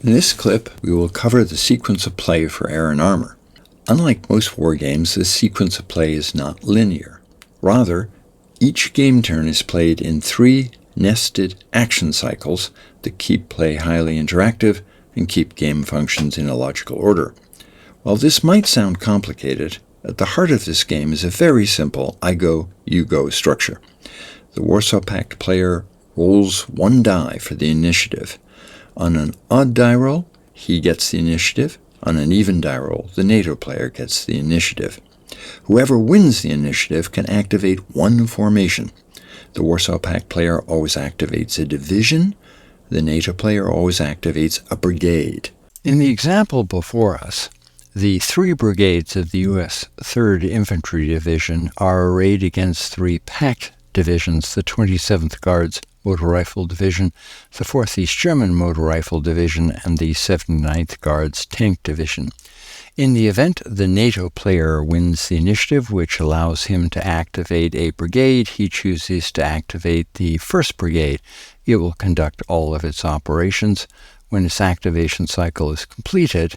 In this clip, we will cover the sequence of play for Air and Armor. Unlike most war games, this sequence of play is not linear. Rather, each game turn is played in 3 nested action cycles that keep play highly interactive and keep game functions in a logical order. While this might sound complicated, at the heart of this game is a very simple I go, you go structure. The Warsaw Pact player rolls 1 die for the initiative. On an odd die roll, he gets the initiative. On an even die roll, the NATO player gets the initiative. Whoever wins the initiative can activate 1 formation. The Warsaw Pact player always activates a division. The NATO player always activates a brigade. In the example before us, the 3 brigades of the U.S. 3rd Infantry Division are arrayed against 3 Pact divisions, the 27th Guards Motor Rifle Division, the 4th East German Motor Rifle Division, and the 79th Guards Tank Division. In the event the NATO player wins the initiative, which allows him to activate a brigade, he chooses to activate the 1st Brigade. It will conduct all of its operations. When its activation cycle is completed,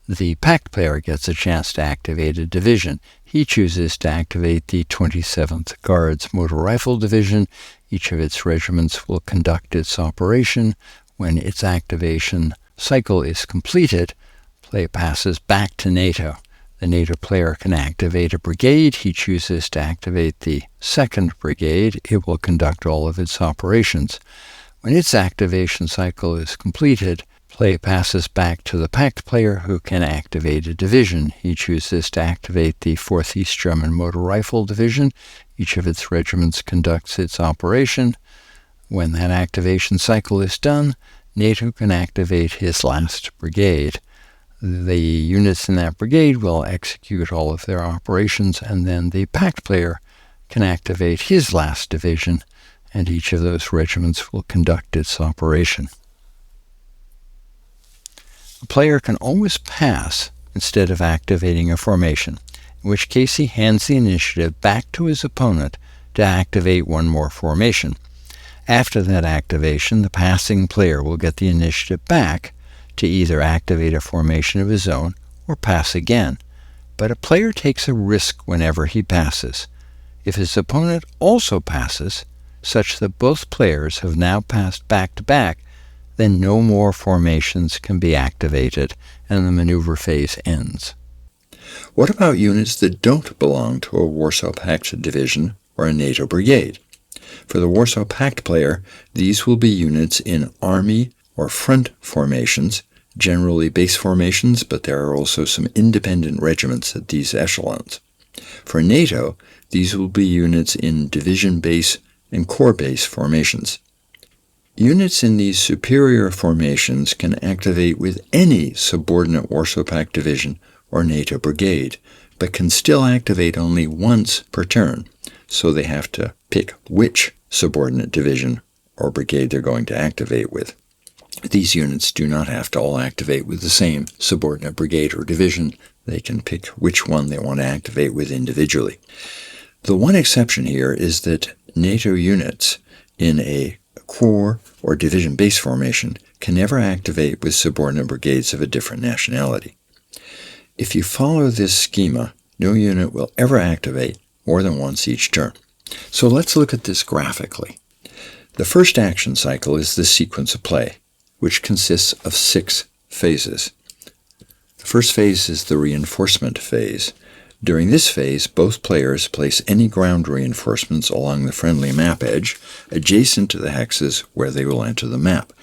the Pact player gets a chance to activate a division. He chooses to activate the 27th Guards Motor Rifle Division. Each of its regiments will conduct its operation. When its activation cycle is completed, play passes back to NATO. The NATO player can activate a brigade. He chooses to activate the 2nd Brigade. It will conduct all of its operations. When its activation cycle is completed, play passes back to the Pact player, who can activate a division. He chooses to activate the 4th East German Motor Rifle Division. Each of its regiments conducts its operation. When that activation cycle is done, NATO can activate his last brigade. The units in that brigade will execute all of their operations, and then the Pact player can activate his last division, and each of those regiments will conduct its operation. A player can always pass instead of activating a formation, in which case he hands the initiative back to his opponent to activate 1 more formation. After that activation, the passing player will get the initiative back to either activate a formation of his own or pass again. But a player takes a risk whenever he passes. If his opponent also passes, such that both players have now passed back to back, then no more formations can be activated, and the maneuver phase ends. What about units that don't belong to a Warsaw Pact division or a NATO brigade? For the Warsaw Pact player, these will be units in army or front formations, generally base formations, but there are also some independent regiments at these echelons. For NATO, these will be units in division base and corps base formations. Units in these superior formations can activate with any subordinate Warsaw Pact division or NATO brigade, but can still activate only once per turn, so they have to pick which subordinate division or brigade they're going to activate with. These units do not have to all activate with the same subordinate brigade or division. They can pick which one they want to activate with individually. The one exception here is that NATO units in a corps or division base formation can never activate with subordinate brigades of a different nationality. If you follow this schema, no unit will ever activate more than once each turn. So let's look at this graphically. The first action cycle is the sequence of play, which consists of 6 phases. The first phase is the reinforcement phase. During this phase, both players place any ground reinforcements along the friendly map edge adjacent to the hexes where they will enter the map.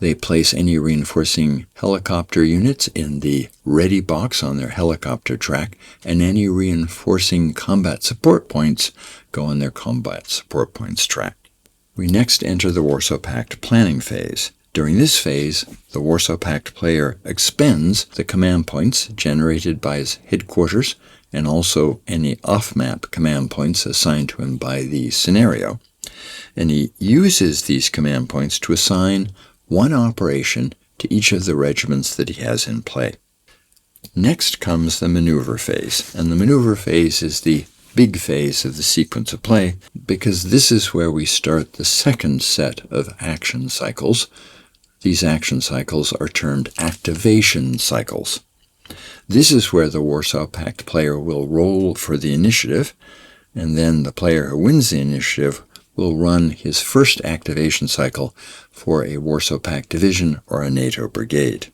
They place any reinforcing helicopter units in the ready box on their helicopter track, and any reinforcing combat support points go on their combat support points track. We next enter the Warsaw Pact planning phase. During this phase, the Warsaw Pact player expends the command points generated by his headquarters and also any off-map command points assigned to him by the scenario, and he uses these command points to assign 1 operation to each of the regiments that he has in play. Next comes the maneuver phase, and the maneuver phase is the big phase of the sequence of play, because this is where we start the second set of action cycles, These action cycles are termed activation cycles. This is where the Warsaw Pact player will roll for the initiative, and then the player who wins the initiative will run his first activation cycle for a Warsaw Pact division or a NATO brigade.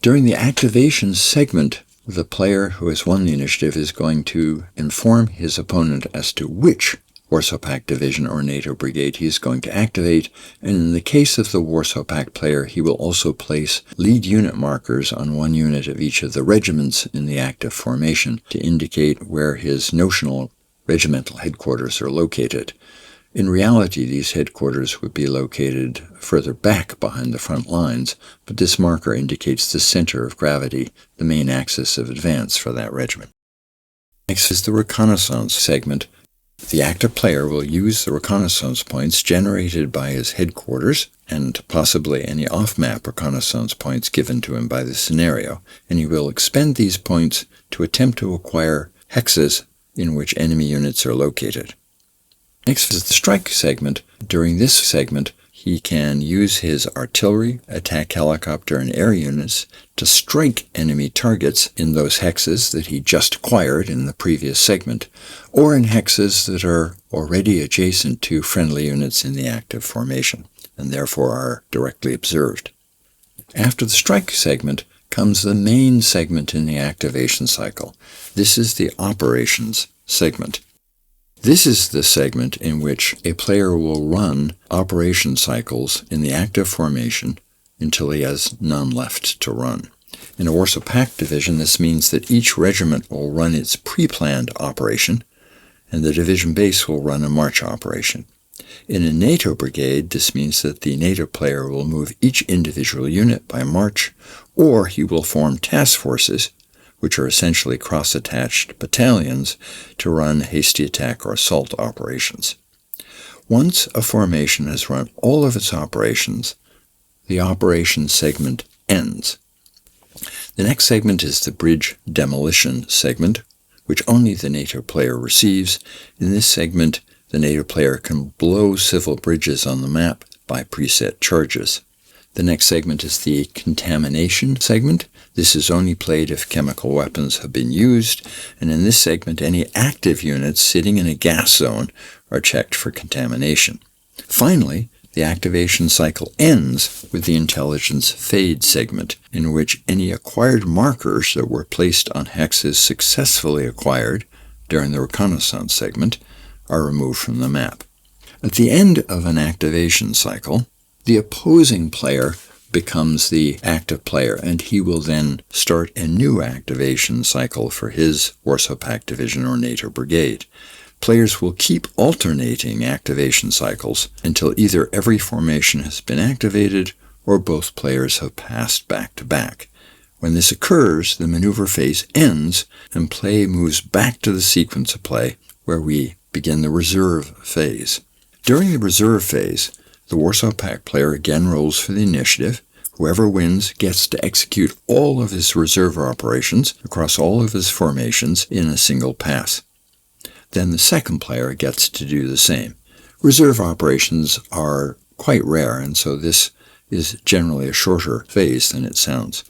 During the activation segment, the player who has won the initiative is going to inform his opponent as to which Warsaw Pact division or NATO brigade he is going to activate, and in the case of the Warsaw Pact player, he will also place lead unit markers on one unit of each of the regiments in the active formation to indicate where his notional regimental headquarters are located. In reality, these headquarters would be located further back behind the front lines, but this marker indicates the center of gravity, the main axis of advance for that regiment. Next is the reconnaissance segment. The active player will use the reconnaissance points generated by his headquarters and possibly any off-map reconnaissance points given to him by the scenario, and he will expend these points to attempt to acquire hexes in which enemy units are located. Next is the strike segment. During this segment, he can use his artillery, attack helicopter, and air units to strike enemy targets in those hexes that he just acquired in the previous segment, or in hexes that are already adjacent to friendly units in the active formation, and therefore are directly observed. After the strike segment comes the main segment in the activation cycle. This is the operations segment. This is the segment in which a player will run operation cycles in the active formation until he has none left to run. In a Warsaw Pact division, this means that each regiment will run its pre-planned operation, and the division base will run a march operation. In a NATO brigade, this means that the NATO player will move each individual unit by march, or he will form task forces, which are essentially cross-attached battalions, to run hasty attack or assault operations. Once a formation has run all of its operations, the operation segment ends. The next segment is the bridge demolition segment, which only the NATO player receives. In this segment, the NATO player can blow civil bridges on the map by preset charges. The next segment is the contamination segment. This is only played if chemical weapons have been used, and in this segment, any active units sitting in a gas zone are checked for contamination. Finally, the activation cycle ends with the intelligence fade segment, in which any acquired markers that were placed on hexes successfully acquired during the reconnaissance segment are removed from the map. At the end of an activation cycle, the opposing player becomes the active player, and he will then start a new activation cycle for his Warsaw Pact division or NATO brigade. Players will keep alternating activation cycles until either every formation has been activated or both players have passed back to back. When this occurs, the maneuver phase ends and play moves back to the sequence of play where we begin the reserve phase. During the reserve phase, the Warsaw Pact player again rolls for the initiative. Whoever wins gets to execute all of his reserve operations across all of his formations in a single pass. Then the second player gets to do the same. Reserve operations are quite rare, and so this is generally a shorter phase than it sounds.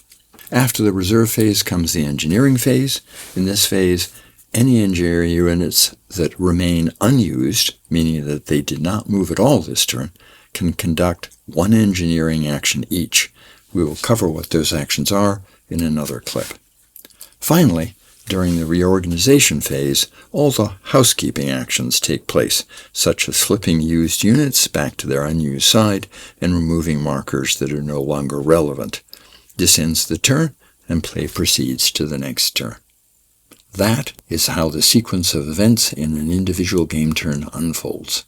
After the reserve phase comes the engineering phase. In this phase, any engineering units that remain unused, meaning that they did not move at all this turn, can conduct one engineering action each. We will cover what those actions are in another clip. Finally, during the reorganization phase, all the housekeeping actions take place, such as flipping used units back to their unused side and removing markers that are no longer relevant. This ends the turn, and play proceeds to the next turn. That is how the sequence of events in an individual game turn unfolds.